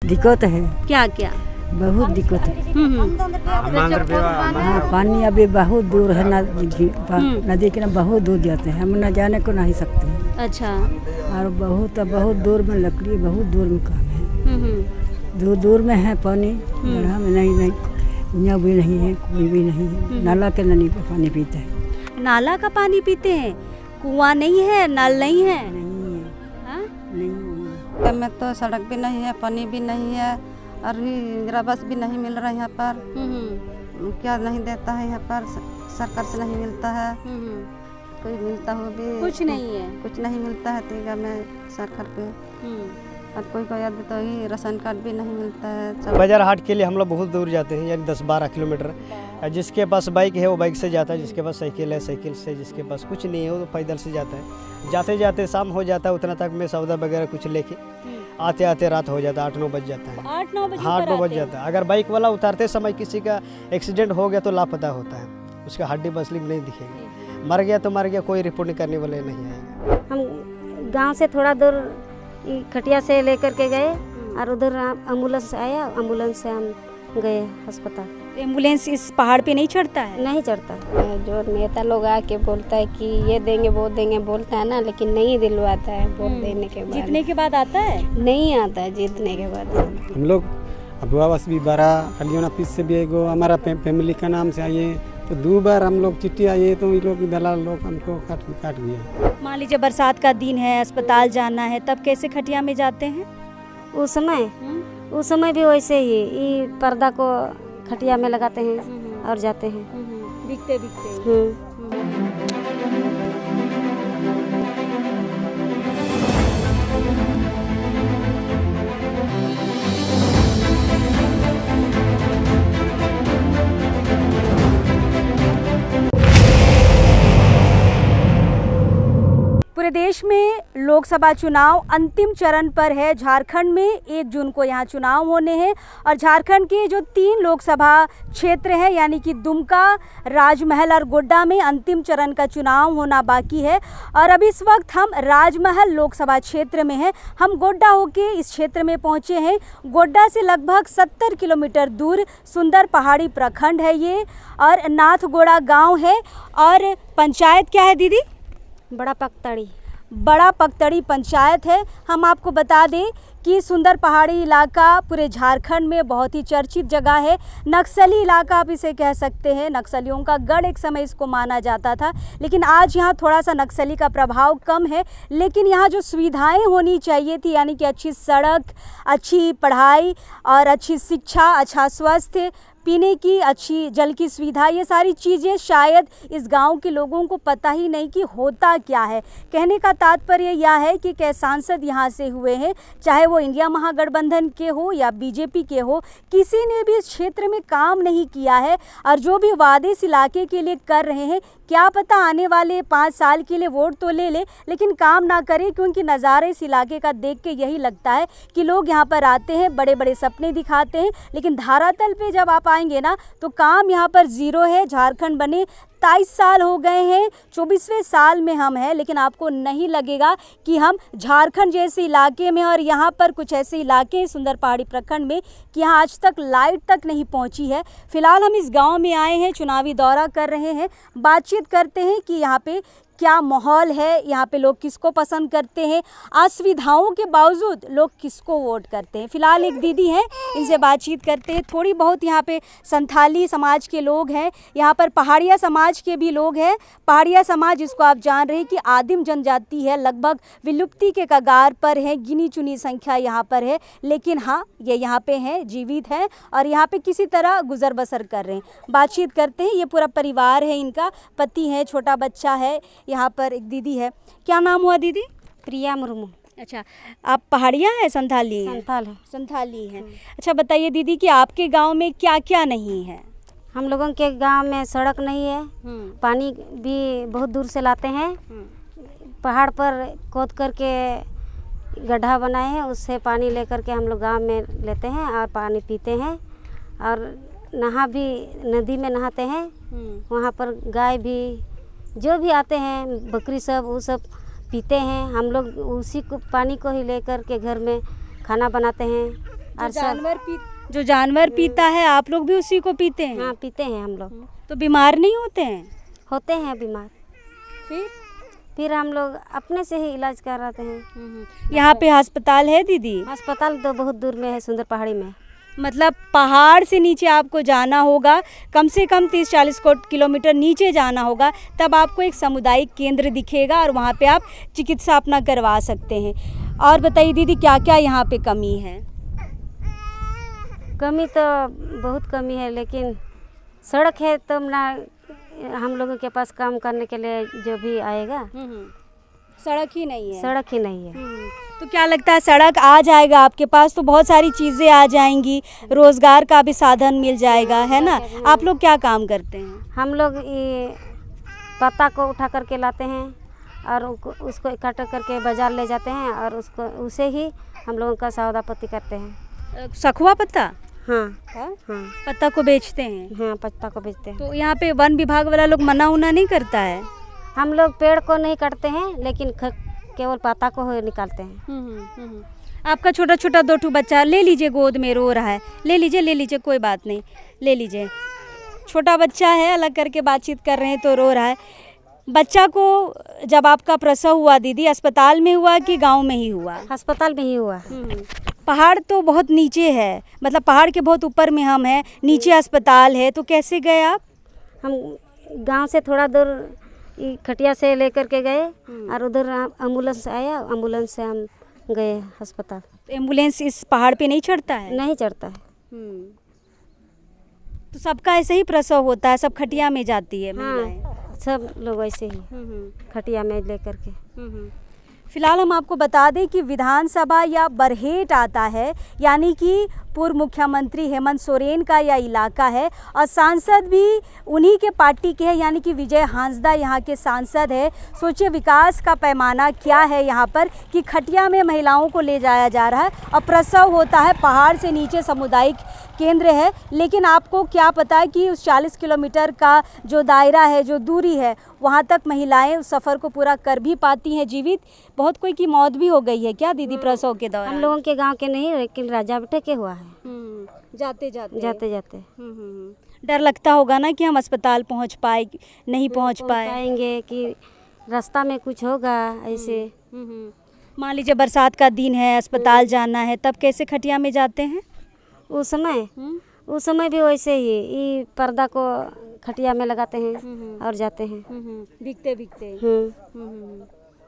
दिक्कत है। क्या क्या? बहुत दिक्कत है। हाँ, पानी अभी बहुत दूर है, नदी के ना बहुत दूर जाते हैं, हम न जाने को नहीं सकते हैं। अच्छा। और बहुत दूर में लकड़ी, बहुत दूर में काम है। दूर दूर में है पानी, गढ़ा में नहीं, कुआं भी नहीं है, कोई भी नहीं है। नाला के नदी का पानी पीते हैं। नाला का पानी पीते हैं? कुआं नहीं है, नल नहीं है? नहीं है। हाँ? नहीं में तो सड़क भी नहीं है, पानी भी नहीं है, और इंदिरा बस भी नहीं मिल रहा है यहाँ पर। क्या नहीं देता है यहाँ पर, सरकार से नहीं मिलता है। कोई मिलता हो भी कुछ नहीं है, कुछ नहीं मिलता है तीगा में सरकार पे। और कोई आदमी तो ही राशन कार्ड भी नहीं मिलता है। बाजार हाट के लिए हम लोग बहुत दूर जाते हैं, यानी 10-12 किलोमीटर। जिसके पास बाइक है वो बाइक से जाता है, जिसके पास साइकिल है साइकिल से, जिसके पास कुछ नहीं है वो तो पैदल से जाता है। जाते जाते शाम हो जाता है, उतना तक में सौदा वगैरह कुछ लेके आते आते रात हो जाता है, 8-9 बज जाता है। 8-9 बजे? हाँ, 8-9 बज जाता है। अगर बाइक वाला उतारते समय किसी का एक्सीडेंट हो गया तो लापता होता है, उसका हड्डी बसली नहीं दिखेगी। मर गया तो मर गया, कोई रिपोर्ट करने वाले नहीं आएगा। हम गांव से थोड़ा दूर खटिया से लेकर के गए और उधर एम्बुलेंस आया, एम्बुलेंस से हम गए अस्पताल। एम्बुलेंस इस पहाड़ पे नहीं चढ़ता है? नहीं चढ़ता। जो नेता लोग आके बोलता है कि ये देंगे वो देंगे बोलता है ना, लेकिन नहीं दिलवाता है। वोट देने के बाद, जीतने के बाद आता है? नहीं आता है जीतने के बाद। हम लोग अब आवास भी भरा, कल्याण ऑफिस से भी एगो हमारा फैमिली का नाम से आइए, तो 2 बार हम लोग चिट्ठी आइए तो ये लोग दलाल लोग हमको काट दिया। मान लीजिए बरसात का दिन है, अस्पताल जाना है, तब कैसे खटिया में जाते हैं? उस समय भी वैसे ही ये पर्दा को खटिया में लगाते हैं और जाते हैं। बिकते बिकते। पूरे देश में लोकसभा चुनाव अंतिम चरण पर है। झारखंड में 1 जून को यहाँ चुनाव होने हैं और झारखंड के जो 3 लोकसभा क्षेत्र हैं यानी कि दुमका, राजमहल और गोड्डा में अंतिम चरण का चुनाव होना बाकी है। और अभी इस वक्त हम राजमहल लोकसभा क्षेत्र में हैं। हम गोड्डा होके इस क्षेत्र में पहुँचे हैं। गोड्डा से लगभग 70 किलोमीटर दूर सुंदर पहाड़ी प्रखंड है ये, और नाथगोड़ा गाँव है। और पंचायत क्या है दीदी? बड़ा पकतड़ी पंचायत है। हम आपको बता दें कि सुंदर पहाड़ी इलाका पूरे झारखंड में बहुत ही चर्चित जगह है। नक्सली इलाका आप इसे कह सकते हैं, नक्सलियों का गढ़ एक समय इसको माना जाता था, लेकिन आज यहाँ थोड़ा सा नक्सली का प्रभाव कम है। लेकिन यहाँ जो सुविधाएं होनी चाहिए थी, यानी कि अच्छी सड़क, अच्छी पढ़ाई और अच्छी शिक्षा, अच्छा स्वास्थ्य, पीने की अच्छी जल की सुविधा, ये सारी चीज़ें शायद इस गांव के लोगों को पता ही नहीं कि होता क्या है। कहने का तात्पर्य यह है कि कई सांसद यहाँ से हुए हैं, चाहे वो इंडिया महागठबंधन के हो या बीजेपी के हो, किसी ने भी इस क्षेत्र में काम नहीं किया है। और जो भी वादे इस इलाके के लिए कर रहे हैं, क्या पता आने वाले 5 साल के लिए वोट तो ले ले लेकिन काम ना करे, क्योंकि नज़ारा इस इलाके का देख के यही लगता है कि लोग यहाँ पर आते हैं, बड़े बड़े सपने दिखाते हैं, लेकिन धरातल पे जब आप आएंगे ना तो काम यहाँ पर ज़ीरो है। झारखंड बने 23 साल हो गए हैं, 24वें साल में हम हैं, लेकिन आपको नहीं लगेगा कि हम झारखंड जैसे इलाके में, और यहाँ पर कुछ ऐसे इलाके हैं सुंदर पहाड़ी प्रखंड में कि यहाँ आज तक लाइट तक नहीं पहुँची है। फिलहाल हम इस गांव में आए हैं, चुनावी दौरा कर रहे हैं, बातचीत करते हैं कि यहाँ पे क्या माहौल है, यहाँ पे लोग किसको पसंद करते हैं, असुविधाओं के बावजूद लोग किसको वोट करते हैं। फिलहाल एक दीदी हैं, इनसे बातचीत करते हैं। थोड़ी बहुत यहाँ पे संथाली समाज के लोग हैं, यहाँ पर पहाड़िया समाज के भी लोग हैं। पहाड़िया समाज, जिसको आप जान रहे हैं कि आदिम जनजाति है, लगभग विलुप्ति के कगार पर है, गिनी चुनी संख्या यहाँ पर है, लेकिन हाँ ये यहाँ पे हैं, जीवित हैं और यहाँ पे किसी तरह गुजर बसर कर रहे हैं। बातचीत करते हैं। ये पूरा परिवार है इनका, पति है, छोटा बच्चा है, यहाँ पर एक दीदी है। क्या नाम हुआ दीदी? प्रिया मुर्मू। अच्छा, आप पहाड़िया हैं? संथाली हैं? संथाली हैं। अच्छा बताइए दीदी कि आपके गांव में क्या क्या नहीं है? हम लोगों के गांव में सड़क नहीं है, पानी भी बहुत दूर से लाते हैं, पहाड़ पर खोद करके गड्ढा बनाए हैं, उससे पानी लेकर के हम लोग गांव में लेते हैं और पानी पीते हैं। और नहा भी नदी में नहाते हैं, वहाँ पर गाय भी जो भी आते हैं, बकरी सब, वो सब पीते हैं। हम लोग उसी को पानी को ही लेकर के घर में खाना बनाते हैं, और जो जानवर पीता है आप लोग भी उसी को पीते हैं? हाँ पीते हैं हम लोग। तो बीमार नहीं होते हैं? होते हैं बीमार, फिर हम लोग अपने से ही इलाज कराते हैं। यहाँ पे अस्पताल है दीदी? अस्पताल तो बहुत दूर में है, सुंदर पहाड़ी में। मतलब पहाड़ से नीचे आपको जाना होगा, कम से कम 30-40 किलोमीटर नीचे जाना होगा, तब आपको एक सामुदायिक केंद्र दिखेगा और वहाँ पे आप चिकित्सा अपना करवा सकते हैं। और बताइए दीदी, क्या क्या यहाँ पे कमी है? कमी तो बहुत कमी है, लेकिन सड़क है तो ना हम लोगों के पास काम करने के लिए जो भी आएगा। सड़क ही नहीं है। सड़क ही नहीं है। तो क्या लगता है सड़क आ जाएगा आपके पास तो बहुत सारी चीज़ें आ जाएंगी, रोज़गार का भी साधन मिल जाएगा, है ना? आप लोग क्या काम करते हैं? हम लोग ये पत्ता को उठा करके लाते हैं और उसको इकट्ठा करके बाज़ार ले जाते हैं और उसे ही हम लोगों का सौदा पत्ती करते हैं। सखुआ पत्ता? हाँ हाँ, हाँ पत्ता को बेचते हैं? हाँ पत्ता को बेचते हैं। तो यहाँ पे वन विभाग वाला लोग मना उना नहीं करता है? हम लोग पेड़ को नहीं काटते हैं, लेकिन केवल पत्ता को निकालते हैं। आपका छोटा छोटा 2 बच्चा ले लीजिए, गोद में रो रहा है, ले लीजिए, कोई बात नहीं, ले लीजिए। छोटा बच्चा है, अलग करके बातचीत कर रहे हैं तो रो रहा है। बच्चा को जब आपका प्रसव हुआ दीदी, अस्पताल में हुआ कि गांव में ही हुआ? अस्पताल में ही हुआ। पहाड़ तो बहुत नीचे है, मतलब पहाड़ के बहुत ऊपर में हम हैं, नीचे अस्पताल है, तो कैसे गए आप? हम गांव से थोड़ा दूर खटिया से लेकर के गए और उधर एम्बुलेंस आया, एम्बुलेंस से हम गए अस्पताल। एम्बुलेंस इस पहाड़ पे नहीं चढ़ता है? नहीं चढ़ता है। तो सबका ऐसे ही प्रसव होता है, सब खटिया में जाती है महिलाएं? हाँ, सब लोग ऐसे ही खटिया में लेकर के। फिलहाल हम आपको बता दें कि विधानसभा या बरहेट आता है, यानी कि पूर्व मुख्यमंत्री हेमंत सोरेन का यह इलाका है और सांसद भी उन्हीं के पार्टी के हैं, यानी कि विजय हांसदा यहाँ के सांसद है। सोचिए विकास का पैमाना क्या है यहाँ पर कि खटिया में महिलाओं को ले जाया जा रहा है और प्रसव होता है, पहाड़ से नीचे सामुदायिक केंद्र है। लेकिन आपको क्या पता है कि उस 40 किलोमीटर का जो दायरा है, जो दूरी है, वहाँ तक महिलाएं उस सफ़र को पूरा कर भी पाती हैं जीवित। बहुत कोई की मौत भी हो गई है क्या दीदी प्रसव के दौरान? हम लोगों के गांव के नहीं, लेकिन राजा बेटे के हुआ है। जाते जाते डर लगता होगा ना कि हम अस्पताल पहुंच पाए नहीं पहुंच पाएंगे, कि रास्ता में कुछ होगा ऐसे। मान लीजिए बरसात का दिन है, अस्पताल जाना है, तब कैसे खटिया में जाते हैं? उस समय भी वैसे ही ये पर्दा को खटिया में लगाते हैं और जाते हैं भीगते।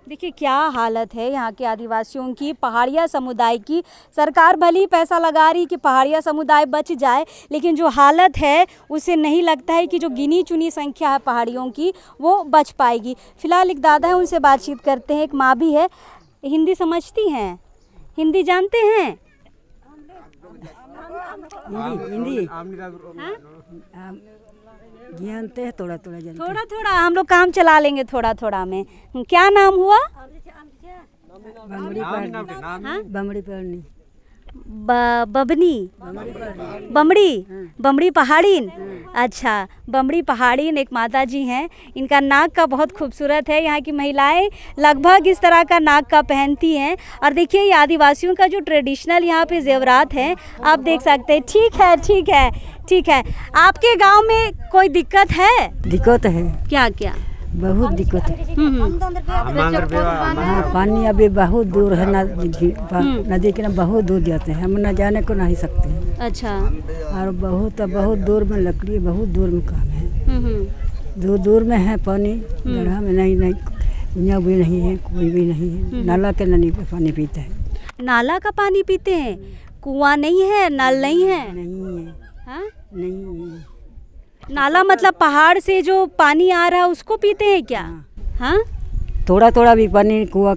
देखिए क्या हालत है यहाँ के आदिवासियों की, पहाड़िया समुदाय की। सरकार भली पैसा लगा रही कि पहाड़िया समुदाय बच जाए, लेकिन जो हालत है उससे नहीं लगता है कि जो गिनी चुनी संख्या है पहाड़ियों की वो बच पाएगी। फिलहाल एक दादा है, उनसे बातचीत करते हैं। एक माँ भी है। हिंदी समझती हैं? हिंदी जानते हैं? हिंदी जानते हैं, थोड़ा थोड़ा हम लोग काम चला लेंगे थोड़ा में। क्या नाम हुआ? बमड़ी पड़नी। बमड़ी पहाड़ीन। अच्छा, बमड़ी पहाड़ीन एक माता जी हैं। इनका नाक का बहुत खूबसूरत है। यहाँ की महिलाएं लगभग इस तरह का नाक का पहनती हैं। और देखिए ये आदिवासियों का जो ट्रेडिशनल यहाँ पे जेवरात हैं, आप देख सकते हैं। ठीक है। आपके गांव में कोई दिक्कत है? दिक्कत है। क्या? बहुत दिक्कत है। हाँ, पानी अभी बहुत दूर है, नदी के ना बहुत दूर जाते हैं, हम न जाने को नहीं सकते हैं। अच्छा। और बहुत दूर में लकड़ी, बहुत दूर में काम है। दूर में है पानी, गढ़ा में नहीं, यहाँ भी नहीं है, कोई भी नहीं है। नाला के नदी पे पानी पीते हैं। नाला का पानी पीते हैं? कुआं नहीं है, नल नहीं है? नहीं है। हाँ? नहीं है। नाला मतलब पहाड़ से जो पानी आ रहा है उसको पीते हैं क्या? हाँ, थोड़ा भी पानी कुआं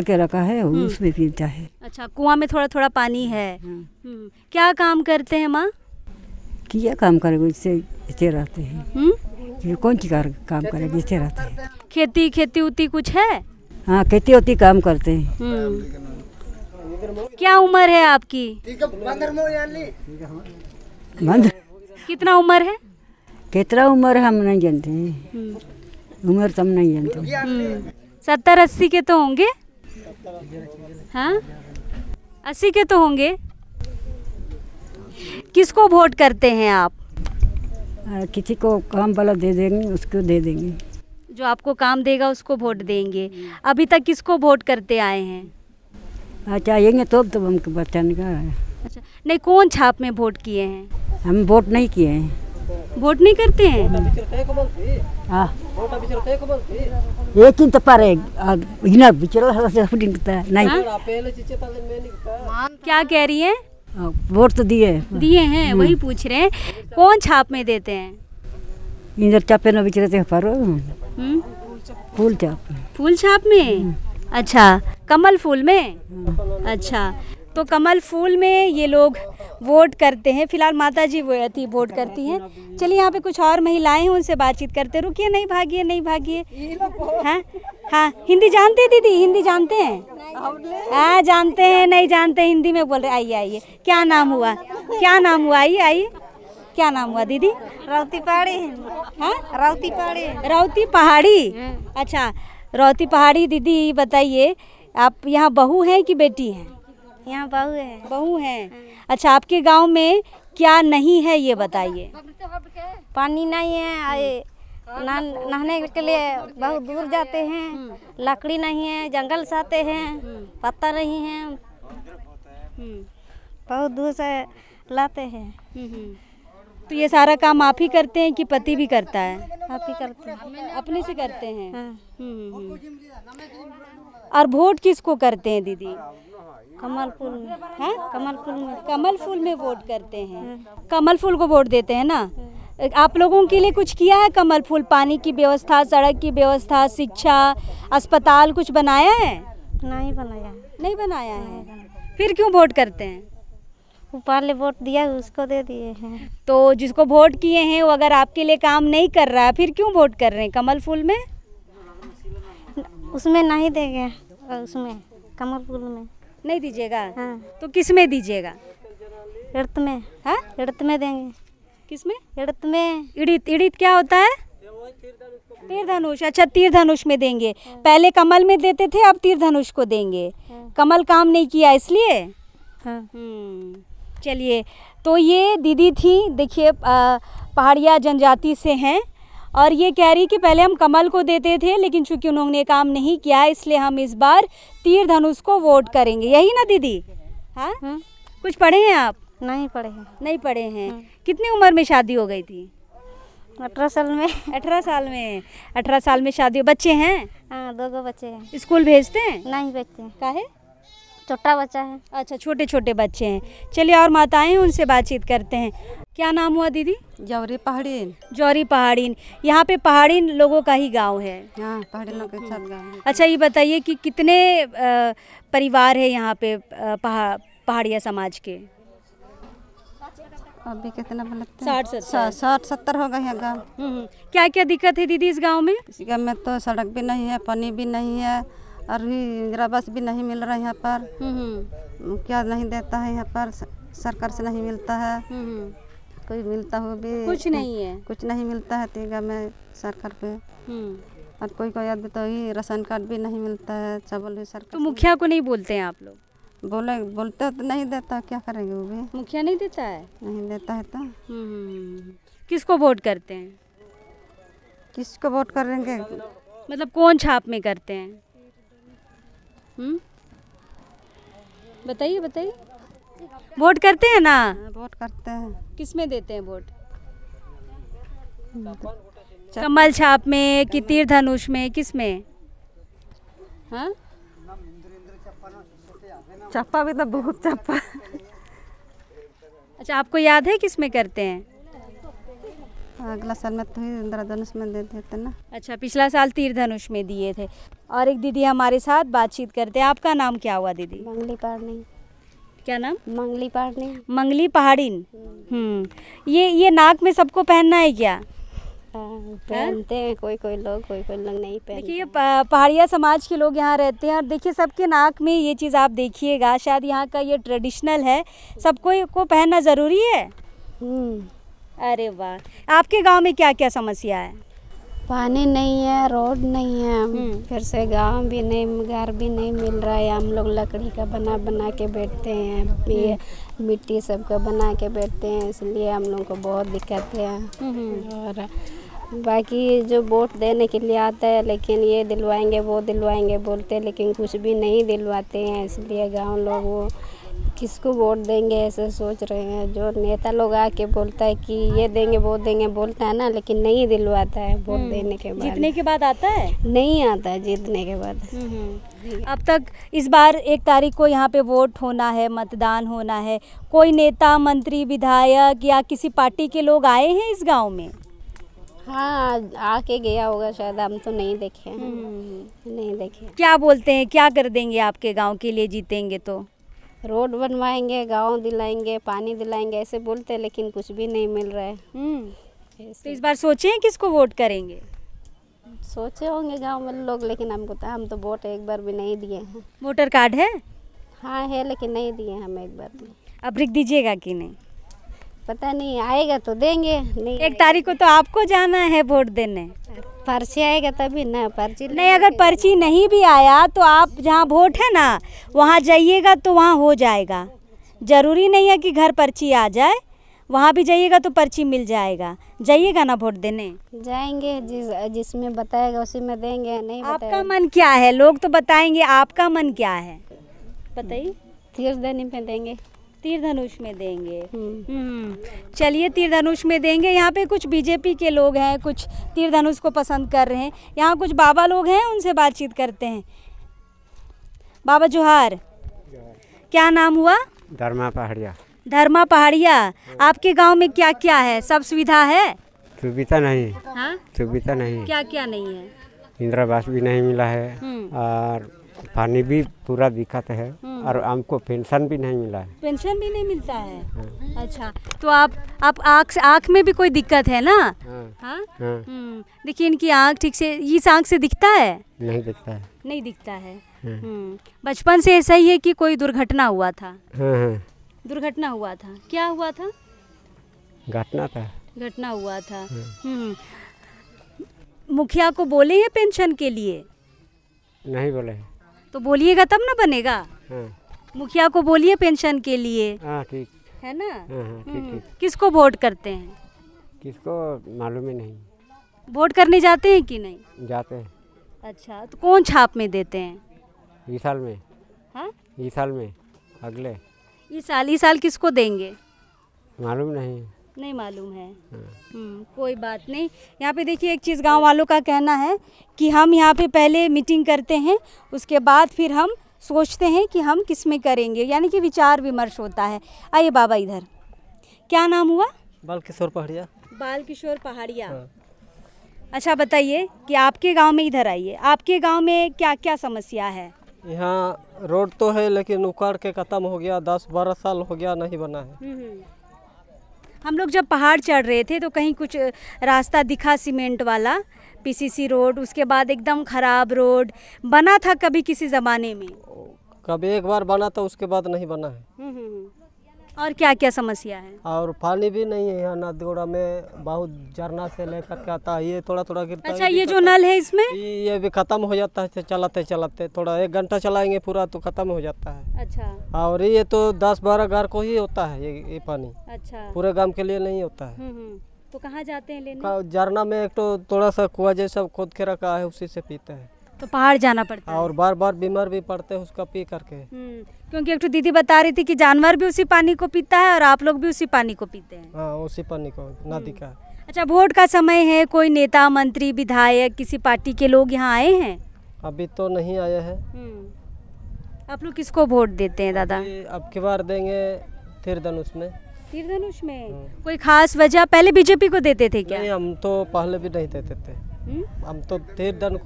के रखा है, उसमें पीता है। अच्छा, कुआं में थोड़ा पानी है। क्या काम करते हैं माँ? क्या काम करेंगे, इससे रहते हैं। कौन सी काम करेंगे, इससे रहते हैं। खेती उती कुछ है? हाँ, खेती होती काम करते हैं। क्या उम्र है आपकी? कितना उम्र है? कितना उम्र हम नहीं जानते हैं, उम्र तो हम नहीं जानते। 70-80 के तो होंगे? हाँ, 80 के तो होंगे। किसको वोट करते हैं आप? किसी को काम वाला दे देंगे, उसको दे देंगे। जो आपको काम देगा उसको वोट देंगे। अभी तक किसको वोट करते आए हैं? चाहिए तो हमको बचाने का है। अच्छा, नहीं, कौन छाप में वोट किए हैं? हम वोट नहीं किए हैं। वोट नहीं करते हैं? हाँ, एक तो पर इना बिचरा से नहीं। क्या कह रही हैं? वोट तो दिए हैं, वही पूछ रहे हैं कौन छाप में देते हैं? इधर चापे न बिचरे पर फूल चाप। फूल छाप में? अच्छा, कमल फूल में? अच्छा, तो कमल फूल में ये लोग वोट करते हैं। फिलहाल माता जी वोट करती हैं। चलिए, यहाँ पे कुछ और महिलाएं हैं, उनसे बातचीत करते। रुकिए, नहीं भागिए, नहीं भागिए। हाँ हाँ, हिंदी जानते हैं दीदी? हिंदी जानते हैं? हाँ, जानते हैं, नहीं जानते, हिंदी में बोल रहे। आइए आइए, क्या नाम हुआ? क्या नाम हुआ? आइए आइए, क्या नाम हुआ दीदी? राउती पहाड़ी। हाँ, राउती पहाड़ी। राउती पहाड़ी। अच्छा, राउती पहाड़ी। दीदी बताइए, आप यहाँ बहू हैं कि बेटी हैं? यहाँ बहू है। बहू हैं। अच्छा, आपके गांव में क्या नहीं है ये बताइए? पानी नहीं है, नहाने के लिए बहुत दूर जाते हैं, लकड़ी नहीं है, जंगल से आते हैं, पत्ता नहीं है, बहुत दूर से लाते हैं। तो ये सारा काम आप ही करते हैं कि पति भी करता है? आप ही करते हैं। अपने से करते हैं। हाँ। और वोट किसको करते हैं दीदी? कमल फूल में। हाँ, कमल फूल में। कमल फूल में वोट करते हैं। कमल फूल को वोट देते हैं ना। आप लोगों के लिए कुछ किया है कमल फूल? पानी की व्यवस्था, सड़क की व्यवस्था, शिक्षा, अस्पताल कुछ बनाया है? नहीं बनाया। नहीं बनाया है। फिर क्यों वोट करते हैं? ऊपर ले वोट दिया, उसको दे दिए हैं। तो जिसको वोट किए हैं वो अगर आपके लिए काम नहीं कर रहा है, फिर क्यों वोट कर रहे हैं? कमल फूल में? उसमें नहीं देंगे, उसमें कमल फूल में नहीं दीजिएगा? हाँ। तो किस में दीजिएगा? इड़त में। हाँ, इड़त में देंगे। किस में? इड़त में। इड़ित? इड़ित क्या होता है? तीर धनुष। अच्छा, तीर धनुष में देंगे। पहले कमल में देते थे, अब तीर धनुष को देंगे। कमल काम नहीं किया इसलिए? हाँ। चलिए, तो ये दीदी थी, देखिए पहाड़िया जनजाति से हैं और ये कह रही कि पहले हम कमल को देते थे, लेकिन चूंकि उन्होंने काम नहीं किया इसलिए हम इस बार तीर धनुष को वोट करेंगे। यही ना दीदी? हाँ। कुछ पढ़े हैं आप? नहीं पढ़े हैं। नहीं पढ़े हैं। कितनी उम्र में शादी हो गई थी? 18 साल में। 18 साल में। 18 साल में शादी। बच्चे हैं? हाँ, 2 बच्चे हैं। स्कूल भेजते हैं? नहीं भेजते हैं। काहे? छोटा बच्चा है। अच्छा, छोटे छोटे बच्चे हैं। चलिए, और माताएं हैं, उनसे बातचीत करते हैं। क्या नाम हुआ दीदी? जौरी पहाड़ी। जौरी पहाड़ी। यहाँ पे पहाड़ी लोगों का ही गांव है? हाँ, पहाड़ी लोग के साथ गाँव है। अच्छा, ये बताइए कि कितने परिवार है यहाँ पे पहाड़िया समाज के? अभी कितना बोलते 60-70 हो गए हैं गाँव। क्या क्या दिक्कत है दीदी इस गांव में? इस गाँव में तो सड़क भी नहीं है, पानी भी नहीं है, और भी इंदिरा बस भी नहीं मिल रहा है यहाँ पर। क्या नहीं देता है यहाँ पर, सरकार से नहीं मिलता है। कोई मिलता हो भी कुछ नहीं है। कुछ नहीं मिलता है तीगा में सरकार पे। और कोई आदमी तो ही राशन कार्ड भी नहीं मिलता है, चावल भी सरकार। तो मुखिया को नहीं बोलते हैं आप लोग? बोलते तो नहीं देता, क्या करेंगे वो भी। मुखिया नहीं देता है? नहीं देता है तो किसको वोट करते हैं? किसको वोट करेंगे? मतलब कौन छाप में करते हैं? बताइए बताइए। वोट करते हैं ना? वोट करते हैं। किस में देते हैं वोट? कमल छाप में कि तीर धनुष में, किस में? हाँ, चप्पा भी तो बहुत चप्पा। अच्छा, आपको याद है किस में करते हैं? अगला साल में तो ही इंदिरा धनुष में दे देते ना। अच्छा, पिछला साल तीर धनुष में दिए थे। और एक दीदी हमारे साथ बातचीत करते हैं। आपका नाम क्या हुआ दीदी? मंगली पहाड़ी। क्या नाम? मंगली पहाड़ी। मंगली पहाड़ी। ये नाक में सबको पहनना है क्या? पहनते हैं कोई कोई लोग नहीं पहनते। देखिए, पहाड़िया समाज के लोग यहाँ रहते हैं और देखिए सबके नाक में ये चीज़ आप देखिएगा, शायद यहाँ का ये ट्रेडिशनल है, सबको को पहनना ज़रूरी है। अरे वाह। आपके गांव में क्या क्या समस्या है? पानी नहीं है, रोड नहीं है, फिर से गांव भी नहीं, घर भी नहीं मिल रहा है। हम लोग लकड़ी का बना बना के बैठते हैं, ये मिट्टी सबका बना के बैठते हैं, इसलिए हम लोग को बहुत दिक्कत है। और बाकी जो वोट देने के लिए आता है, लेकिन ये दिलवाएंगे वो दिलवाएंगे बोलते हैं, लेकिन कुछ भी नहीं दिलवाते हैं। इसलिए गांव लोग वो किसको वोट देंगे ऐसे सोच रहे हैं। जो नेता लोग आके बोलता है कि ये देंगे वो देंगे बोलता है ना, लेकिन नहीं दिलवाता है वोट देने के बाद। जीतने के बाद आता है? नहीं आता है जीतने के बाद। अब तक इस बार 1 तारीख को यहाँ पे वोट होना है, मतदान होना है, कोई नेता, मंत्री, विधायक या किसी पार्टी के लोग आए हैं इस गांव में? हाँ, आके गया होगा शायद, हम तो नहीं देखे हैं। नहीं देखे। क्या बोलते हैं, क्या कर देंगे आपके गांव के लिए जीतेंगे तो? रोड बनवाएंगे, गांव दिलाएंगे, पानी दिलाएंगे ऐसे बोलते हैं, लेकिन कुछ भी नहीं मिल रहा है। तो इस बार सोचे हैं किसको वोट करेंगे? सोचे होंगे गांव में लोग, लेकिन हम तो वोट एक बार भी नहीं दिए हैं। वोटर कार्ड है? हाँ है, लेकिन नहीं दिए हम एक बार भी। अब लिख दीजिएगा कि नहीं? पता नहीं, आएगा तो देंगे। नहीं 1 तारीख को तो आपको जाना है वोट देने। पर्ची आएगा तभी ना, पर्ची नहीं, अगर पर्ची नहीं भी आया तो आप जहाँ वोट है ना वहाँ जाइएगा तो वहाँ हो जाएगा। ज़रूरी नहीं है कि घर पर्ची आ जाए, वहाँ भी जाइएगा तो पर्ची मिल जाएगा। जाइएगा ना वोट देने? जाएंगे, जिसमें बताएगा उसी में देंगे। नहीं आपका मन क्या है? लोग तो बताएंगे, आपका मन क्या है बताइए। तीर्थधनुष में देंगे। तीरधनुष में देंगे। चलिए, तीरधनुष में देंगे। यहाँ पे कुछ बीजेपी के लोग हैं, कुछ तीरधनुष को पसंद कर रहे हैं। यहाँ कुछ बाबा लोग हैं, उनसे बातचीत करते हैं। बाबा जोहार, क्या नाम हुआ? धर्मा पहाड़िया। धर्मा पहाड़िया। आपके गांव में क्या क्या है? सब सुविधा है? सुविधा नहीं। हाँ, सुविधा नहीं। क्या क्या नहीं है? इंदिरा आवास भी नहीं मिला है, और पानी भी पूरा दिक्कत है, और हमको पेंशन भी नहीं मिला है। पेंशन भी नहीं मिलता है? अच्छा, तो आप आँख में भी कोई दिक्कत है ना? हाँ। देखिए, इनकी आँख ठीक से, इस आँख से दिखता है? नहीं दिखता है। नहीं दिखता है। बचपन से ऐसा ही है कि कोई दुर्घटना हुआ था? दुर्घटना हुआ था? क्या हुआ था? घटना हुआ था। मुखिया को बोले हैं पेंशन के लिए? नहीं बोले हैं। तो बोलिएगा तब ना बनेगा। मुखिया को बोलिए पेंशन के लिए। ठीक है ना? ठीक। किसको वोट करते हैं? किसको मालूम ही नहीं। वोट करने जाते हैं कि नहीं? जाते हैं। अच्छा, तो कौन छाप में देते हैं? इस साल में। हाँ, इस साल में, अगले इस साल किसको देंगे? मालूम नहीं। नहीं मालूम है। कोई बात नहीं। यहाँ पे देखिए, एक चीज़ गांव वालों का कहना है कि हम यहाँ पे पहले मीटिंग करते हैं, उसके बाद फिर हम सोचते हैं कि हम किस में करेंगे, यानी कि विचार विमर्श होता है। आइए बाबा, इधर क्या नाम हुआ? बालकिशोर पहाड़िया। बालकिशोर पहाड़िया। अच्छा, बताइए कि आपके गांव में, इधर आइए, आपके गांव में क्या क्या समस्या है? यहाँ रोड तो है, लेकिन उखाड़ के ख़त्म हो गया, 10-12 साल हो गया, नहीं बना है। हम लोग जब पहाड़ चढ़ रहे थे तो कहीं कुछ रास्ता दिखा सीमेंट वाला, पीसीसी रोड, उसके बाद एकदम ख़राब रोड बना था कभी किसी ज़माने में? कभी एक बार बना था, उसके बाद नहीं बना है। और क्या क्या समस्या है? और पानी भी नहीं है यहाँ नदगोड़ा में, बहुत झरना से लेकर के आता है, ये थोड़ा थोड़ा गिरता है। अच्छा, ये जो नल है इसमें ये भी ख़त्म हो जाता है चलाते चलाते, थोड़ा 1 घंटा चलाएंगे पूरा तो ख़त्म हो जाता है। अच्छा। और ये तो 10-12 घर को ही होता है ये पानी। अच्छा। पूरे गांव के लिए नहीं होता है। तो कहाँ जाते हैं लेने? झरना में एक तो थोड़ा सा कुआं जैसा खोद के रखा है, उसी से पीते हैं। तो पहाड़ जाना पड़ता है? और बार बार बीमार भी पड़ते हैं उसका पी करके। क्योंकि एक तो दीदी बता रही थी कि जानवर भी उसी पानी को पीता है और आप लोग भी उसी पानी को पीते हैं। हाँ, उसी पानी को, नदी का। अच्छा, वोट का समय है, कोई नेता, मंत्री, विधायक, किसी पार्टी के लोग यहाँ आए हैं? अभी तो नहीं आए हैं। आप लोग किसको वोट देते हैं दादा? अब की बार देंगे तीरधनुष में। तीरधनुष में? कोई खास वजह? पहले बीजेपी को देते थे क्या? नहीं, हम तो पहले भी नहीं देते थे। हम तो तीरधनुष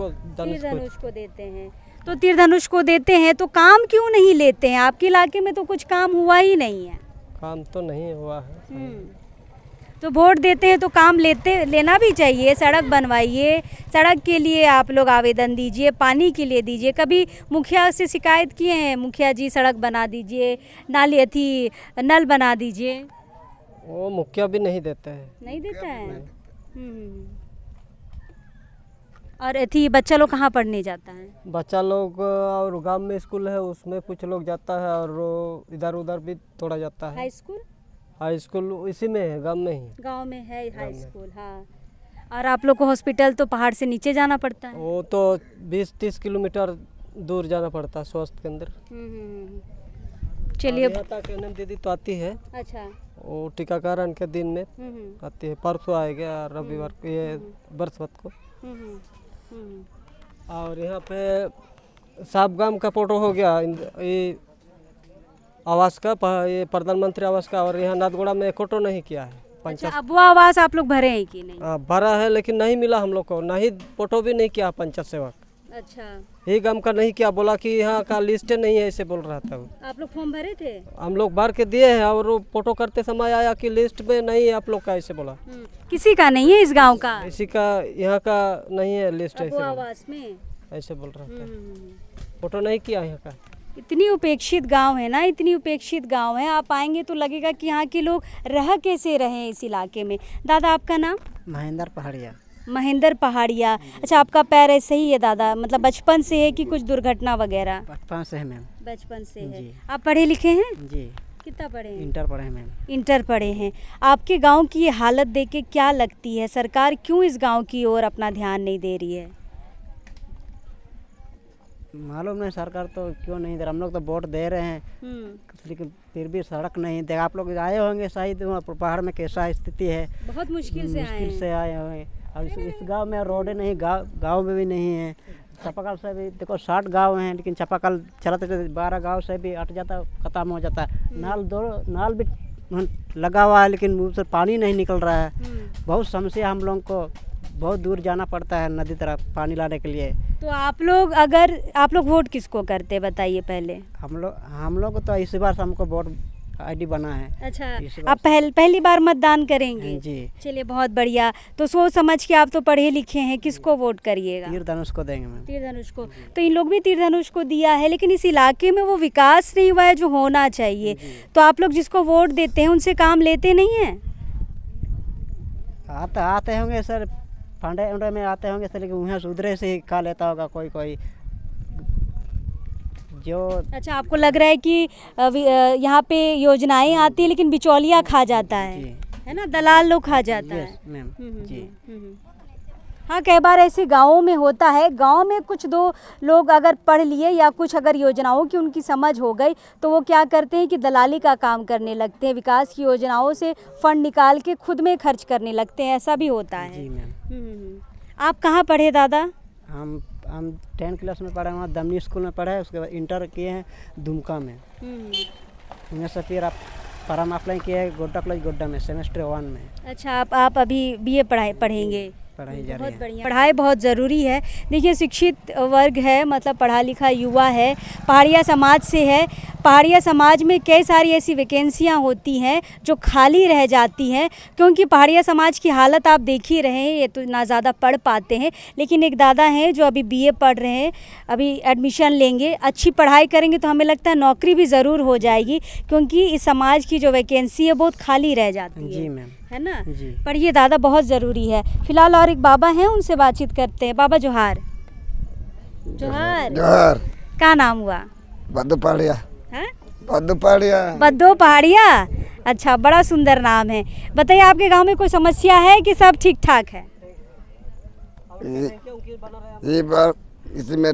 को देते हैं। तो तीरधनुष को देते हैं तो काम क्यों नहीं लेते हैं? आपके इलाके में तो कुछ काम हुआ ही नहीं है। काम तो नहीं हुआ है। तो वोट देते हैं तो काम लेना भी चाहिए। सड़क बनवाइए, सड़क के लिए आप लोग आवेदन दीजिए, पानी के लिए दीजिए। कभी मुखिया से शिकायत किए हैं, मुखिया जी सड़क बना दीजिए, नाली नल बना दीजिए? वो मुखिया भी नहीं देते हैं। नहीं देता है। और थी बच्चा लोग कहाँ पढ़ने जाता है? बच्चा लोग और गांव में स्कूल है उसमें कुछ लोग जाता है और इधर उधर भी थोड़ा जाता है। High school? हाई स्कूल इसी में है, गांव में ही। गांव में है हाई स्कूल, हाँ। और आप लोग को हॉस्पिटल तो पहाड़ से नीचे जाना पड़ता है? वो तो 20-30 किलोमीटर दूर जाना पड़ता है स्वास्थ्य केंद्र। चलिए। एनएम दीदी तो आती है। अच्छा। वो टीकाकरण के दिन में आती है, परसों आएगा रविवार को, ये बृहस्पति को। और यहाँ पे साबगाम का फोटो हो गया, ये आवास का, ये प्रधानमंत्री आवास का। और यहाँ नाथगोड़ा में फोटो नहीं किया है। अच्छा, अब वो आवास आप लोग भरे हैं कि नहीं? भरा है लेकिन नहीं मिला हम लोग को, नहीं फोटो भी नहीं किया पंचायत सेवक। अच्छा। ये गांव का नहीं किया, बोला कि यहाँ का लिस्ट नहीं है, ऐसे बोल रहा था वो। आप लोग फॉर्म भरे थे? हम लोग भर के दिए हैं और वो फोटो करते समय आया कि लिस्ट में नहीं है आप लोग का, ऐसे बोला। किसी का नहीं है इस गांव का? किसी का यहाँ का नहीं है लिस्ट, ऐसे आवास में ऐसे बोल रहा था। फोटो नहीं किया यहाँ का। इतनी उपेक्षित गांव है ना, इतनी उपेक्षित गांव है। आप आएंगे तो लगेगा कि यहाँ के लोग रह कैसे रहे इस इलाके में। दादा आपका नाम? महेंद्र पहाड़िया। महेंद्र पहाड़िया। अच्छा, आपका पैर ऐसे ही है दादा, मतलब बचपन से है कि कुछ दुर्घटना वगैरह? बचपन से है मैम। बचपन से है। आप पढ़े लिखे हैं? जी। कितना पढ़े हैं? इंटर पढ़े हैं मैम। इंटर पढ़े हैं। आपके गांव की ये हालत देख के क्या लगती है, सरकार क्यों इस गांव की ओर अपना ध्यान नहीं दे रही है? मालूम नहीं सरकार तो क्यों नहीं दे रहा। हम लोग तो वोट दे रहे हैं लेकिन फिर भी सड़क नहीं दे। आप लोग आए होंगे शायद पहाड़ में कैसा स्थिति है, बहुत मुश्किल से आए होंगे। और इस गांव में रोडें नहीं, गांव में भी नहीं है। चापाकल से भी देखो 60 गांव हैं, लेकिन चापाकल चलाते 12 गांव से भी हट जाता, खत्म हो जाता। नाल भी लगा हुआ है लेकिन मुँह से पानी नहीं निकल रहा है। बहुत समस्या, हम लोग को बहुत दूर जाना पड़ता है नदी तरफ पानी लाने के लिए। तो आप लोग वोट किसको करते बताइए पहले? हम लोग तो इस बार हमको वोट आईडी बना है। अच्छा, आप पहली बार मतदान करेंगे? जी। चलिए, बहुत बढ़िया। तो सोच समझ के, आप तो पढ़े लिखे हैं, किसको वोट करिएगा? तीर धनुष को देंगे मैम। तीर धनुष को। तो इन लोग भी तीर धनुष को दिया है, लेकिन इस इलाके में वो विकास नहीं हुआ है जो होना चाहिए। तो आप लोग जिसको वोट देते हैं उनसे काम लेते नहीं हैं? आते होंगे सर, फांडे में आते होंगे सर, लेकिन वहाँ सुधरे से ही खा लेता होगा कोई जो। अच्छा, आपको लग रहा है कि यहाँ पे योजनाएं आती है लेकिन बिचौलिया खा जाता है ना, दलाल लोग खा जाता है। मैम जी। हाँ, कई बार ऐसे गाँवों में होता है। गांव में कुछ दो लोग अगर पढ़ लिए या कुछ अगर योजनाओं की उनकी समझ हो गई तो वो क्या करते हैं कि दलाली का काम करने लगते हैं, विकास की योजनाओं से फंड निकाल के खुद में खर्च करने लगते हैं। ऐसा भी होता है। जी मैम। आप कहाँ पढ़े दादा? हम 10th क्लास में पढ़े, वहाँ दमनी स्कूल में पढ़े। उसके बाद इंटर किए हैं दुमका में। उनमें से फिर आप फॉर्म अप्लाई किए हैं गोड्डा कॉलेज गोड्डा में सेमेस्टर 1 में। अच्छा, आप अभी BA पढ़ेंगे? पढ़ाई जा रही है। बहुत बढ़िया। पढ़ाई बहुत ज़रूरी है। देखिए, शिक्षित वर्ग है, मतलब पढ़ा लिखा युवा है, पहाड़िया समाज से है। पहाड़िया समाज में कई सारी ऐसी वैकेंसियां होती हैं जो खाली रह जाती हैं, क्योंकि पहाड़िया समाज की हालत आप देख ही रहे हैं। ये तो ना ज़्यादा पढ़ पाते हैं, लेकिन एक दादा हैं जो अभी BA पढ़ रहे हैं, अभी एडमिशन लेंगे। अच्छी पढ़ाई करेंगे तो हमें लगता है नौकरी भी ज़रूर हो जाएगी, क्योंकि इस समाज की जो वैकेंसी है बहुत खाली रह जाती है। जी मैम। है ना? पढ़िए दादा, बहुत ज़रूरी है। फिलहाल और एक बाबा हैं, उनसे बातचीत करते हैं। बाबा जोहार। जोहार। जोहार। क्या नाम हुआ? बद्दू पहाड़िया। हैं? बद्दू पहाड़िया। बद्दू पहाड़िया। अच्छा, बड़ा सुंदर नाम है। बताइए, आपके गांव में कोई समस्या है कि सब ठीक ठाक है? ये बार इसमें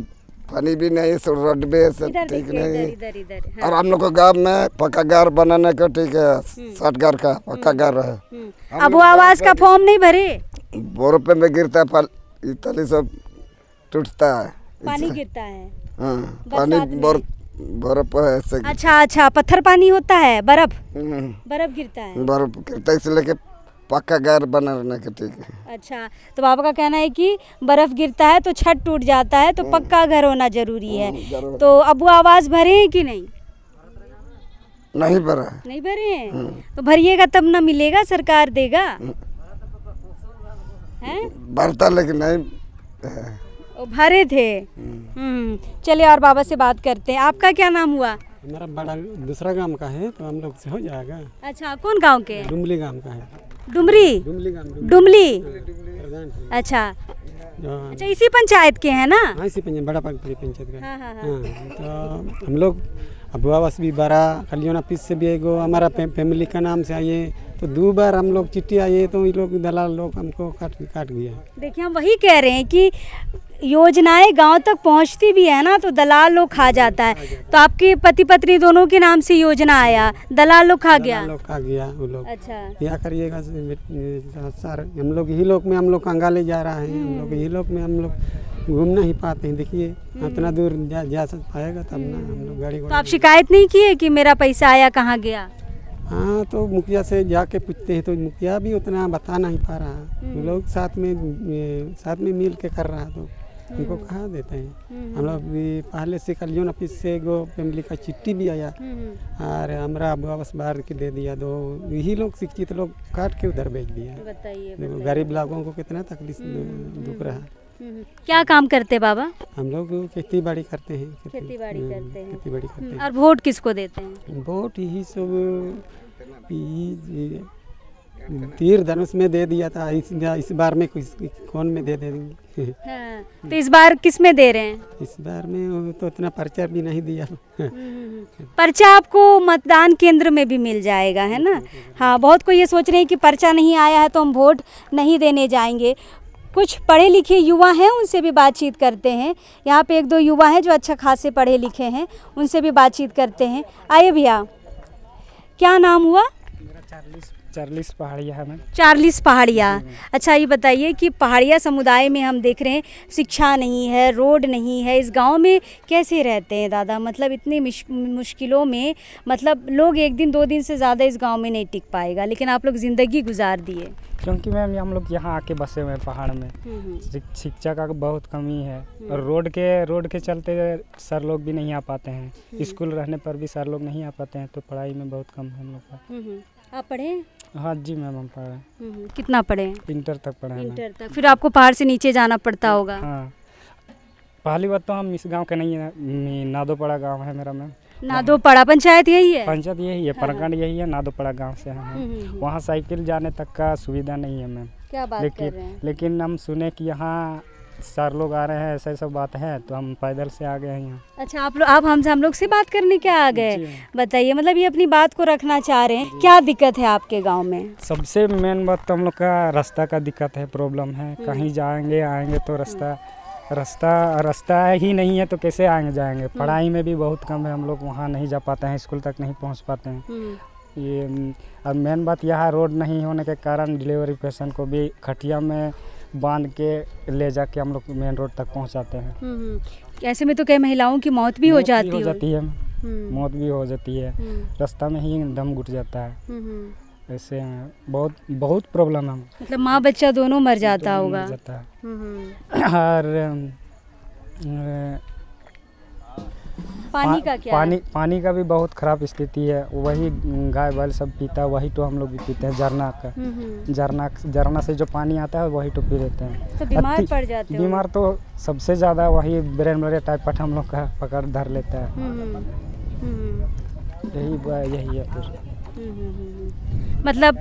पानी भी नहीं, रोड भी सब ठीक नहीं। इधर। और हम लोग को गाँव में पक्का घर बनाने का ठीक है, 60 घर का पक्का घर है। अब वो आवास का फॉर्म नहीं भरे? बोर पे में गिरता है, तली सब टूटता है, पानी गिरता है। हाँ, पानी बर्फ है। अच्छा, पत्थर पानी होता है, बर्फ गिरता है। बर्फ गिरता है, इसलिए पक्का घर बनाने का ठीक है। अच्छा, तो बाबा का कहना है कि बर्फ गिरता है तो छत टूट जाता है, तो पक्का घर होना जरूरी है। तो अब वो आवास भरे हैं कि नहीं? नहीं भरा। नहीं भरे हैं? तो भरिएगा तब ना मिलेगा, सरकार देगा। हैं? भरता लेकिन नहीं भरे थे। चलिए, और बाबा से बात करते हैं। आपका क्या नाम हुआ? हमारा बड़ा दूसरा गांव का है, तो हम लोग से हो जाएगा। अच्छा, कौन गांव के? डुमली गांव का है। डुमरी? डुमली गांव। डुमली। अच्छा, अच्छा, इसी पंचायत के हैं ना? हाँ, इसी पंचायत, बड़ा पंचायत का। हाँ, हाँ, हाँ। हाँ, तो हम लोग अब आवास भी बारा खलियों ऑफिस से भी एगो हमारा फैमिली का नाम से आइए, तो 2 बार हम लोग चिट्ठी आइए, तो ये लोग दलाल लोग हमको काट गया। देखिए, हम वही कह रहे हैं कि योजनाएं गांव तक पहुंचती भी है ना, तो दलाल लोग खा जाता है। तो आपके पति पत्नी दोनों के नाम से योजना आया, दलाल लोग खा गया। वो लोग। अच्छा, क्या करिएगा सर, हम लोग ही लोग में हम लोग कंगाले जा रहा है, हम लोग ही लोग में हम लोग घूम नहीं पाते हैं। देखिए इतना दूर जा पाएगा तब ना हम लोग गाड़ी। तो आप शिकायत नहीं की है कि मेरा पैसा आया कहाँ गया? हाँ, तो मुखिया से जाके पूछते हैं, तो मुखिया भी उतना बता नहीं पा रहा। वो लोग साथ में मिल के कर रहा, तो उनको कहाँ देते हैं। हम लोग भी पहले से कलियों ऑफिस से एगो फैमिली का चिट्ठी भी आया और हमारा आवास बाहर के दे दिया, तो यही लोग शिक्षित लोग काट के उधर भेज दिया। बताइए गरीब लोगों को कितना तकलीफ दुख रहा। क्या काम करते बाबा? हम लोग खेती बाड़ी करते हैं। खेती बाड़ी करते हैं। और वोट किसको देते हैं? वोट यही सब तीर धनुष में दे दिया था, इस बार में कौन में दे देंगे। हाँ, तो इस बार किस में दे रहे हैं? इस बार में तो इतना पर्चा भी नहीं दिया। पर्चा आपको मतदान केंद्र में भी मिल जाएगा, है ना? हाँ, बहुत कोई ये सोच रहे हैं कि पर्चा नहीं आया है तो हम वोट नहीं देने जाएंगे। कुछ पढ़े लिखे युवा हैं, उनसे भी बातचीत करते हैं। यहाँ पे 1-2 युवा हैं जो अच्छा खासे पढ़े लिखे हैं, उनसे भी बातचीत करते हैं। आइए भैया, क्या नाम हुआ? चार्लिस पहाड़िया है मैम। चार्लिस पहाड़िया। अच्छा, ये बताइए कि पहाड़िया समुदाय में हम देख रहे हैं शिक्षा नहीं है, रोड नहीं है, इस गांव में कैसे रहते हैं दादा? मतलब इतनी मुश्किलों में, मतलब लोग 1 दिन 2 दिन से ज़्यादा इस गांव में नहीं टिक पाएगा, लेकिन आप लोग ज़िंदगी गुजार दिए। क्योंकि मैम हम लोग यहाँ आके बसे हुए हैं पहाड़ में, शिक्षा का बहुत कमी है और रोड के चलते सर लोग भी नहीं आ पाते हैं। स्कूल रहने पर भी सर लोग नहीं आ पाते हैं, तो पढ़ाई में बहुत कम है हम लोग का। आप पढ़े? हाँ जी मैम, हम पढ़े। कितना पढ़े? इंटर तक पढ़े। इंटर तक। फिर आपको पहाड़ से नीचे जाना पड़ता होगा। हाँ, पहली बात तो हम इस गांव के नहीं है, नादोपड़ा गांव है मेरा मैम। नादोपड़ा पंचायत यही है? पंचायत यही है, प्रखंड यही है, नादोपड़ा गांव से हैं। वहाँ साइकिल जाने तक का सुविधा नहीं है मैम। क्या बात कर रहे हैं? लेकिन हम सुने कि यहाँ सर लोग आ रहे हैं, ऐसा सब बात है, तो हम पैदल से आ गए हैं यहाँ। अच्छा, आप हम लोग से बात करने क्या आ गए? बताइए, मतलब ये अपनी बात को रखना चाह रहे हैं। क्या दिक्कत है आपके गांव में? सबसे मेन बात तो हम लोग का रास्ता का दिक्कत है, प्रॉब्लम है। कहीं जाएंगे आएंगे तो रास्ता ही नहीं है, तो कैसे आएंगे जाएंगे। पढ़ाई में भी बहुत कम है, हम लोग वहाँ नहीं जा पाते हैं, स्कूल तक नहीं पहुँच पाते हैं। ये और मेन बात यहाँ रोड नहीं होने के कारण डिलीवरी पेशेंट को भी खटिया में बांध के ले जाके हम लोग मेन रोड तक पहुँचाते हैं। ऐसे में तो कई महिलाओं की मौत भी हो जाती है। मौत भी हो जाती है, रास्ता में ही दम घुट जाता है। ऐसे बहुत प्रॉब्लम है। मतलब माँ बच्चा दोनों मर जाता होगा। और पानी का क्या है? पानी का भी बहुत खराब स्थिति है। वही गाय बैल सब पीता है, वही तो हम लोग भी पीते हैं। झरना से जो पानी आता है वही तो पी लेते हैं। तो बीमार पड़ जाते हैं। बीमार तो सबसे ज़्यादा वही ब्रेन मलेरिया टाइफाइड हम लोग का पकड़ धर लेता है। यही है फिर। मतलब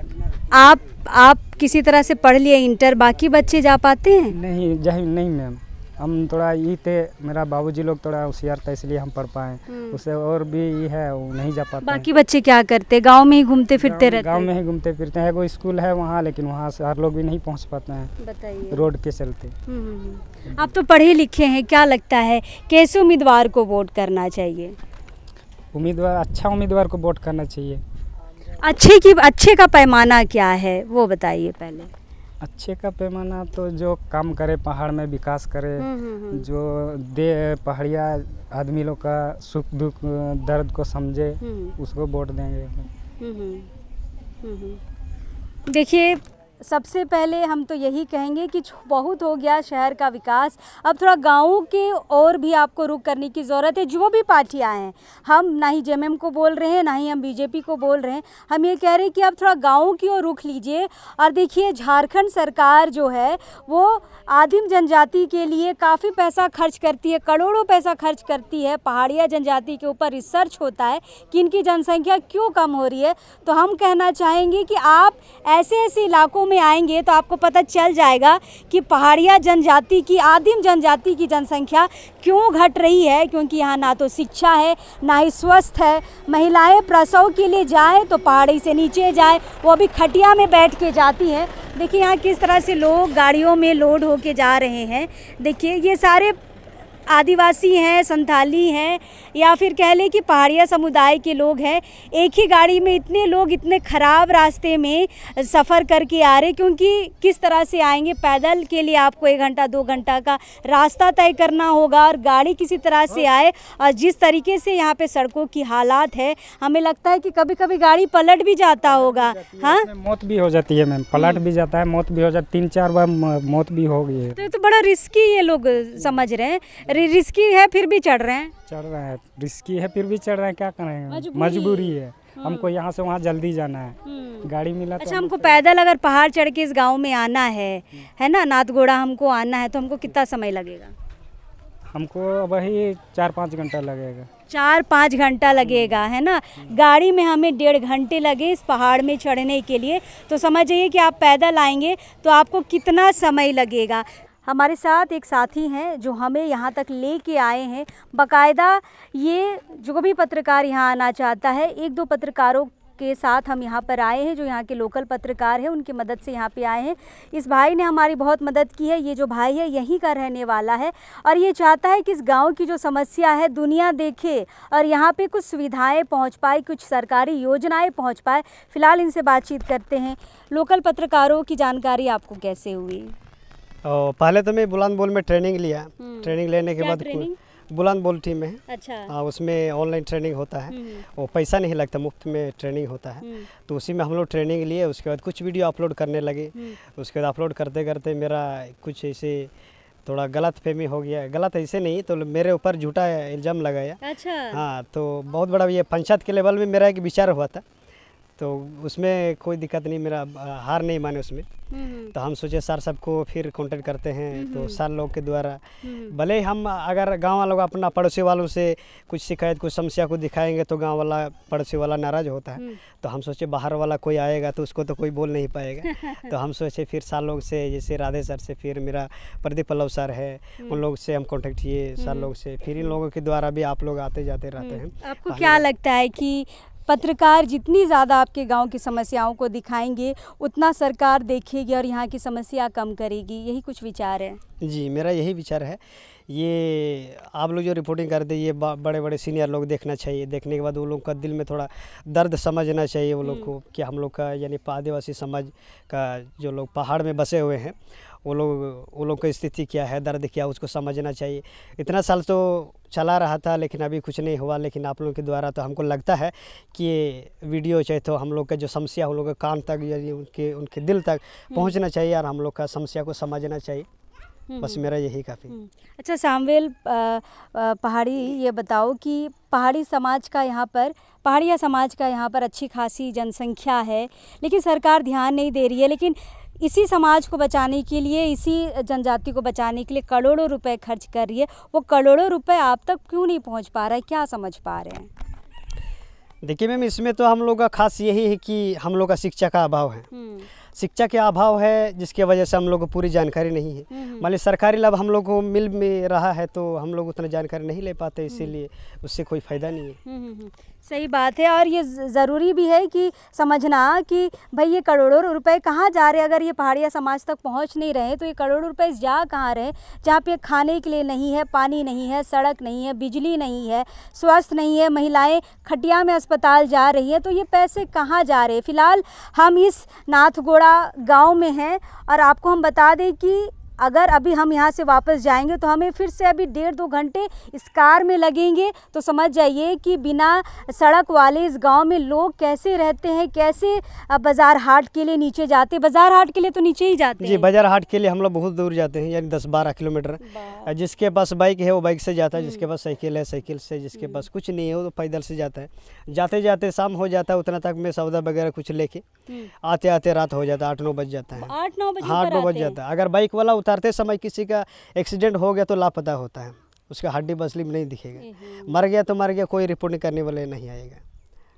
आप किसी तरह से पढ़ लिए इंटर, बाकी बच्चे जा पाते हैं? नहीं मैम, हम थोड़ा ये थे, मेरा बाबूजी लोग थोड़ा होशियार था इसलिए हम पढ़ पाए। उसे और भी ये है, वो नहीं जा पाते। बाकी बच्चे क्या करते? गांव में ही घूमते फिरते रहते? गांव में ही घूमते फिरते हैं। कोई स्कूल है वहाँ, लेकिन वहाँ से हर लोग भी नहीं पहुँच पाते हैं। बताइए, रोड के चलते। आप तो पढ़े लिखे हैं, क्या लगता है कैसे उम्मीदवार को वोट करना चाहिए? अच्छा उम्मीदवार को वोट करना चाहिए। अच्छे का पैमाना क्या है वो बताइए पहले। अच्छे का पैमाना तो जो काम करे, पहाड़ में विकास करे, जो दे पहाड़िया आदमी लोग का सुख दुख दर्द को समझे, उसको वोट देंगे। देखिए, सबसे पहले हम तो यही कहेंगे कि बहुत हो गया शहर का विकास, अब थोड़ा गाँव के और भी आपको रुख करने की ज़रूरत है। जो भी पार्टियां हैं, हम ना ही जेएमएम को बोल रहे हैं, ना ही हम बीजेपी को बोल रहे हैं, हम ये कह रहे हैं कि अब थोड़ा गाँव की ओर रुख लीजिए। और देखिए, झारखंड सरकार जो है वो आदिम जनजाति के लिए काफ़ी पैसा खर्च करती है, करोड़ों पैसा खर्च करती है। पहाड़िया जनजाति के ऊपर रिसर्च होता है कि इनकी जनसंख्या क्यों कम हो रही है। तो हम कहना चाहेंगे कि आप ऐसे इलाकों में आएंगे तो आपको पता चल जाएगा कि पहाड़िया जनजाति की, आदिम जनजाति की जनसंख्या क्यों घट रही है। क्योंकि यहाँ ना तो शिक्षा है, ना ही स्वस्थ है। महिलाएं प्रसव के लिए जाए तो पहाड़ी से नीचे जाए, वो भी खटिया में बैठ के जाती हैं। देखिए यहाँ किस तरह से लोग गाड़ियों में लोड होके जा रहे हैं। देखिए ये सारे आदिवासी हैं, संथाली हैं, या फिर कह लें कि पहाड़िया समुदाय के लोग हैं। एक ही गाड़ी में इतने लोग इतने ख़राब रास्ते में सफ़र करके आ रहे, क्योंकि किस तरह से आएंगे। पैदल के लिए आपको 1 घंटा 2 घंटा का रास्ता तय करना होगा, और गाड़ी किसी तरह से आए। और जिस तरीके से यहाँ पे सड़कों की हालात है, हमें लगता है कि कभी कभी गाड़ी पलट भी जाता होगा। हाँ, मौत भी हो जाती है मैम, पलट भी जाता है, मौत भी हो जाती है, 3-4 बार मौत भी हो गई है। तो ये तो बड़ा रिस्की ये लोग समझ रहे हैं। रिस्की है फिर भी चढ़ रहे हैं। रिस्की है फिर भी चढ़ रहे हैं, क्या करेंगे, मजबूरी है। हमको यहाँ से वहाँ जल्दी जाना है, गाड़ी मिला तो। अच्छा, हमको पैदल अगर पहाड़ चढ़ के इस गांव में आना है ना, नाथगोड़ा हमको आना है, तो हमको कितना समय लगेगा? हमको वही 4-5 घंटा लगेगा। 4-5 घंटा लगेगा, है ना। गाड़ी में हमें 1.5 घंटे लगे इस पहाड़ में चढ़ने के लिए, तो समझ जाइए कि आप पैदल आएंगे तो आपको कितना समय लगेगा। हमारे साथ एक साथी हैं जो हमें यहाँ तक लेके आए हैं। बाकायदा ये जो भी पत्रकार यहाँ आना चाहता है, 1-2 पत्रकारों के साथ हम यहाँ पर आए हैं जो यहाँ के लोकल पत्रकार हैं, उनकी मदद से यहाँ पे आए हैं। इस भाई ने हमारी बहुत मदद की है। ये जो भाई है यहीं का रहने वाला है, और ये चाहता है कि इस गांव की जो समस्या है दुनिया देखे और यहाँ पे कुछ सुविधाएं पहुँच पाए, कुछ सरकारी योजनाएं पहुँच पाए। फ़िलहाल इनसे बातचीत करते हैं। लोकल पत्रकारों की जानकारी आपको कैसे हुई? पहले तो मैं बुलंदबोल में ट्रेनिंग लिया। ट्रेनिंग लेने के बाद बुलंदबोल टीम में है। अच्छा। उसमें ऑनलाइन ट्रेनिंग होता है, वो पैसा नहीं लगता, मुफ्त में ट्रेनिंग होता है। तो उसी में हम लोग ट्रेनिंग लिए। उसके बाद कुछ वीडियो अपलोड करने लगे। उसके बाद अपलोड करते करते मेरा कुछ ऐसे थोड़ा गलत फहमी हो गया। गलत ऐसे नहीं, तो मेरे ऊपर झूठा इल्ज़ाम लगाया। अच्छा। हाँ, तो बहुत बड़ा ये पंचायत के लेवल में मेरा एक विचार हुआ था, तो उसमें कोई दिक्कत नहीं, मेरा हार नहीं माने उसमें। तो हम सोचे सर सबको फिर कांटेक्ट करते हैं, तो सर लोग के द्वारा भले हम अगर गांव वालों अपना पड़ोसी वालों से कुछ शिकायत, कुछ समस्या को दिखाएंगे तो गांव वाला, पड़ोसी वाला नाराज़ होता है। तो हम सोचे बाहर वाला कोई आएगा तो उसको तो कोई बोल नहीं पाएगा। तो हम सोचे फिर सर लोग से, जैसे राधे सर से, फिर मेरा प्रदीप पल्लव सर है, उन लोग से हम कांटेक्ट किए, सर लोग से। फिर इन लोगों के द्वारा भी आप लोग आते जाते रहते हैं। आपको क्या लगता है कि पत्रकार जितनी ज़्यादा आपके गांव की समस्याओं को दिखाएंगे, उतना सरकार देखेगी और यहाँ की समस्या कम करेगी, यही कुछ विचार है? जी, मेरा यही विचार है। ये आप लोग जो रिपोर्टिंग करते हैं, ये बड़े बड़े सीनियर लोग देखना चाहिए। देखने के बाद वो लोग का दिल में थोड़ा दर्द समझना चाहिए वो लोग को, कि हम लोग का यानी आदिवासी समाज का जो लोग पहाड़ में बसे हुए हैं, वो लोग की स्थिति क्या है, दर्द क्या, उसको समझना चाहिए। इतना साल तो चला रहा था लेकिन अभी कुछ नहीं हुआ, लेकिन आप लोगों के द्वारा तो हमको लगता है कि ये वीडियो चाहे तो हम लोग का जो समस्या, हम लोग के कान तक यानी उनके दिल तक पहुंचना चाहिए, और हम लोग का समस्या को समझना चाहिए। बस मेरा यही काफ़ी। अच्छा सामवेल पहाड़ी, ये बताओ कि पहाड़िया समाज का यहाँ पर अच्छी खासी जनसंख्या है, लेकिन सरकार ध्यान नहीं दे रही है। लेकिन इसी समाज को बचाने के लिए, इसी जनजाति को बचाने के लिए करोड़ों रुपए खर्च कर रही है। वो करोड़ों रुपए आप तक क्यों नहीं पहुंच पा रहा है, क्या समझ पा रहे हैं? देखिए मैम, इसमें तो हम लोग का खास यही है कि हम लोग का शिक्षा का अभाव है। शिक्षा के अभाव है, जिसकी वजह से हम लोग को पूरी जानकारी नहीं है। मान ली सरकारी लाभ हम लोग को मिल में रहा है तो हम लोग उतना जानकारी नहीं ले पाते, इसीलिए उससे कोई फ़ायदा नहीं है। सही बात है। और ये ज़रूरी भी है कि समझना कि भाई ये करोड़ों रुपए कहाँ जा रहे हैं। अगर ये पहाड़िया समाज तक पहुँच नहीं रहे तो ये करोड़ों रुपए जा कहाँ रहे, जहाँ पे खाने के लिए नहीं है, पानी नहीं है, सड़क नहीं है, बिजली नहीं है, स्वास्थ्य नहीं है, महिलाएं खटिया में अस्पताल जा रही हैं, तो ये पैसे कहाँ जा रहे हैं? फ़िलहाल हम इस नाथगोड़ा गांव में हैं, और आपको हम बता दें कि अगर अभी हम यहाँ से वापस जाएंगे तो हमें फिर से अभी 1.5-2 घंटे इस कार में लगेंगे। तो समझ जाइए कि बिना सड़क वाले इस गांव में लोग कैसे रहते हैं, कैसे बाज़ार हाट के लिए नीचे जाते हैं। बाज़ार हाट के लिए तो नीचे ही जाते हैं। जी, बाज़ार हाट के लिए हम लोग बहुत दूर जाते हैं, यानी 10-12 किलोमीटर। जिसके पास बाइक है वो बाइक से जाता है, जिसके पास साइकिल है साइकिल से, जिसके पास कुछ नहीं है वो तो पैदल से जाता है। जाते जाते शाम हो जाता है, उतना तक में सौदा वगैरह कुछ लेके आते आते रात हो जाता है, 8-9 बज जाता है। 8-9 बजे? हाँ, 8-9 बज जाता है। अगर बाइक वाला उतारते समय किसी का एक्सीडेंट हो गया तो लापता होता है, उसका हड्डी बसली में नहीं दिखेगा। मर गया तो मर गया, कोई रिपोर्ट करने वाले नहीं आएगा।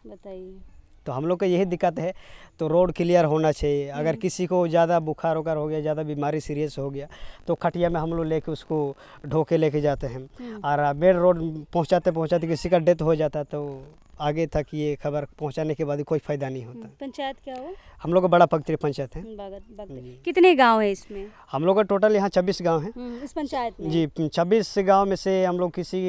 बताइए। तो हम लोग का यही दिक्कत है। तो रोड क्लियर होना चाहिए। अगर किसी को ज़्यादा बुखार वुखार हो गया, ज़्यादा बीमारी सीरियस हो गया, तो खटिया में हम लोग लेके उसको ढो के लेके जाते हैं। और मेन रोड पहुंचाते पहुंचाते किसी का डेथ हो जाता तो आगे तक ये खबर पहुंचाने के बाद कोई फ़ायदा नहीं होता। पंचायत क्या हो? हम लोग का बड़ा पगतरी पंचायत है। कितने गांव है इसमें? हम लोग का टोटल यहाँ 26 गांव हैं इस पंचायत में। जी 26 गांव में से हम लोग किसी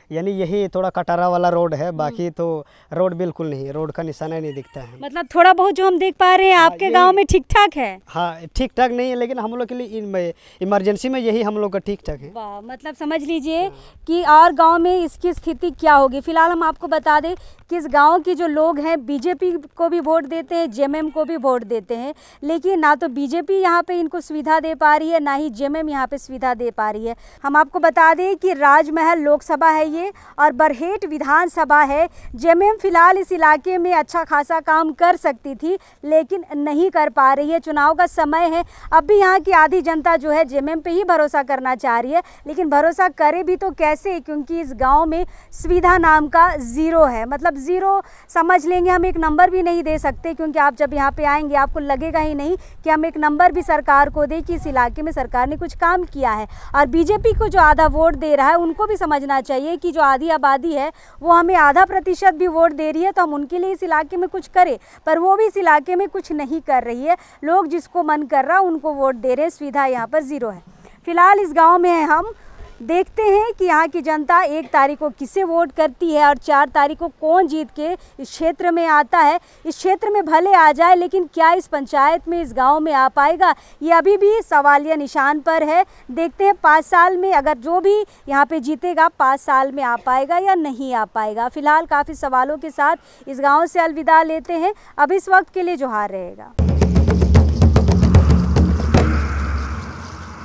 यानी यही थोड़ा कटारा वाला रोड है, बाकी तो रोड बिल्कुल नहीं, रोड का निशाना नहीं दिखता है। मतलब थोड़ा बहुत जो हम देख पा रहे हैं आपके गांव में ठीक ठाक है? हाँ ठीक ठाक नहीं है, लेकिन हम लोग के लिए इमरजेंसी में यही हम लोग का ठीक ठाक है। वाह, मतलब समझ लीजिए कि और गांव में इसकी स्थिति क्या होगी। फिलहाल हम आपको बता दें कि इस गांव के जो लोग हैं बीजेपी को भी वोट देते हैं, जेएमएम को भी वोट देते हैं, लेकिन ना तो बीजेपी यहाँ पे इनको सुविधा दे पा रही है, ना ही जेएमएम यहाँ पे सुविधा दे पा रही है। हम आपको बता दें कि राजमहल लोकसभा है ये और बरहेट विधानसभा है। जेएमएम फिलहाल इस इलाके में अच्छा खासा काम कर सकती थी, लेकिन नहीं कर पा रही है। चुनाव का समय है, अब भी यहाँ की आधी जनता जो है जेएमएम पे ही भरोसा करना चाह रही है, लेकिन भरोसा करे भी तो कैसे, क्योंकि इस गाँव में सुविधा नाम का ज़ीरो है। मतलब ज़ीरो समझ लेंगे, हम एक नंबर भी नहीं दे सकते, क्योंकि आप जब यहाँ पे आएंगे आपको लगेगा ही नहीं कि हम एक नंबर भी सरकार को दें कि इस इलाके में सरकार ने कुछ काम किया है। और बीजेपी को जो आधा वोट दे रहा है उनको भी समझना चाहिए कि जो आधी आबादी है वो हमें आधा प्रतिशत भी वोट दे रही है, तो हम उनके लिए इस इलाके में कुछ करें, पर वो भी इस इलाके में कुछ नहीं कर रही है। लोग जिसको मन कर रहा है उनको वोट दे रहे हैं, सुविधा यहाँ पर ज़ीरो है। फिलहाल इस गाँव में हम देखते हैं कि यहाँ की जनता 1 तारीख को किसे वोट करती है और 4 तारीख को कौन जीत के इस क्षेत्र में आता है। इस क्षेत्र में भले आ जाए, लेकिन क्या इस पंचायत में, इस गांव में आ पाएगा, ये अभी भी सवालिया निशान पर है। देखते हैं 5 साल में अगर जो भी यहाँ पे जीतेगा 5 साल में आ पाएगा या नहीं आ पाएगा। फिलहाल काफ़ी सवालों के साथ इस गाँव से अलविदा लेते हैं। अब इस वक्त के लिए जोहार रहेगा।